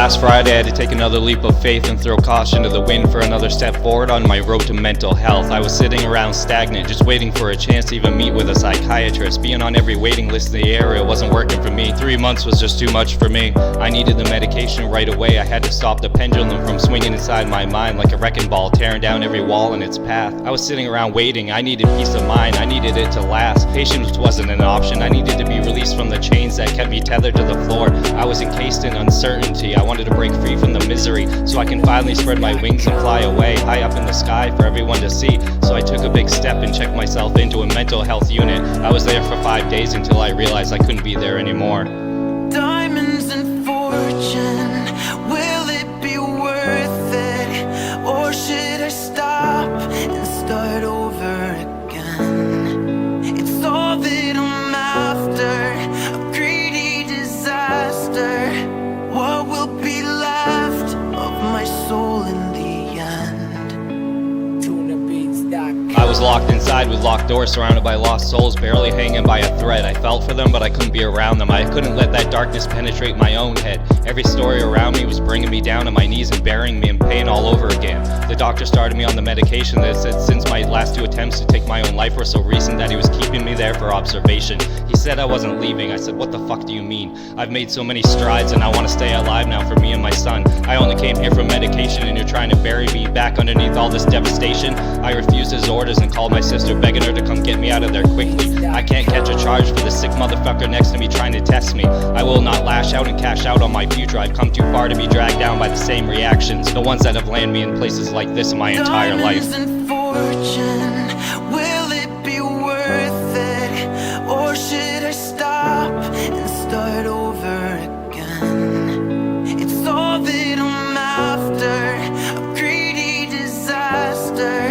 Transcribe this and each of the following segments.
Last Friday, I had to take another leap of faith and throw caution to the wind for another step forward on my road to mental health. I was sitting around stagnant, just waiting for a chance to even meet with a psychiatrist. Being on every waiting list in the area wasn't working for me. 3 months was just too much for me. I needed the medication right away. I had to stop the pendulum from swinging inside my mind like a wrecking ball, tearing down every wall in its path. I was sitting around waiting. I needed peace of mind. I needed it to last. Patience wasn't an option. I needed to be released from the chains that kept me tethered to the floor. I was encased in uncertainty. I wanted to break free from the misery so I can finally spread my wings and fly away high up in the sky for everyone to see. So I took a big step and checked myself into a mental health unit. I was there for 5 days until I realized I couldn't be there anymore. Diamonds and fortune, will it be worth it? Or should I stop and start over again? It's all that I'm after, a greedy disaster. What will be left of my soul in the end? TunaBeats.com. I was locked inside with locked doors, surrounded by lost souls, barely hanging by a thread. I felt for them, but I couldn't be around them. I couldn't let that darkness penetrate my own head. Every story around me was bringing me down to my knees and burying me in pain all over again. The doctor started me on the medication that said since my last 2 attempts to take my own life were so recent that he was keeping me there for observation. He said I wasn't leaving. I said, what the fuck do you mean? I've made so many strides and I want to stay alive now for me and my son. I only came here for medication and you're trying to bury me back underneath all this devastation. I refused his orders and called my sister begging her to come get me out of there quickly. I can't catch a charge for the sick motherfucker next to me trying to test me. I will not lash out and cash out on my future. I've come too far to be dragged down by the same reactions, the ones that have landed me in places like this my entire life. Diamonds and fortune, will it be worth it? Or should I stop and start over again? It's all that I'm after, a greedy disaster.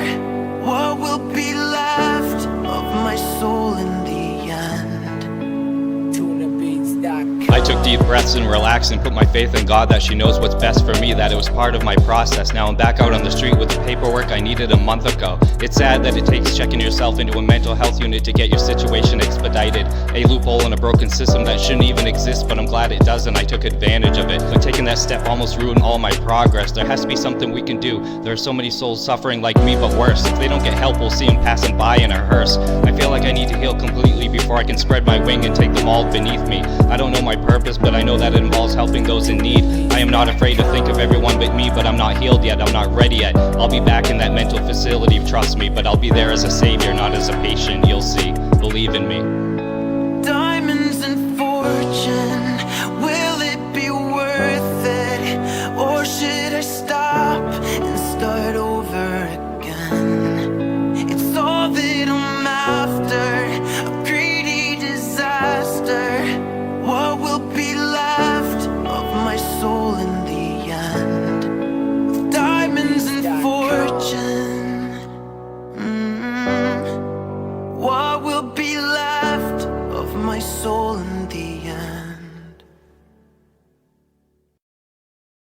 What will be left of my soul in the end? TunaBeats.com. I took deep breaths and relaxed and put my faith in God that she knows what's best for me, that it was part of my process. Now I'm back out on the street with the paperwork I needed a month ago. It's sad that it takes checking yourself into a mental health unit to get your situation expedited. A loophole in a broken system that shouldn't even exist, but I'm glad it does and I took advantage of it. But taking that step almost ruined all my progress. There has to be something we can do. There are so many souls suffering like me, but worse. If they don't get help, we'll see them passing by in a hearse. I feel like I need to heal completely before I can spread my wing and take them all beneath me. I don't know my purpose, but I know that it involves helping those in need. I am not afraid to think of everyone but me, but I'm not healed yet, I'm not ready yet. I'll be back in that mental facility, trust me, but I'll be there as a savior, not as a patient. You'll see, believe in me. Diamonds and fortune,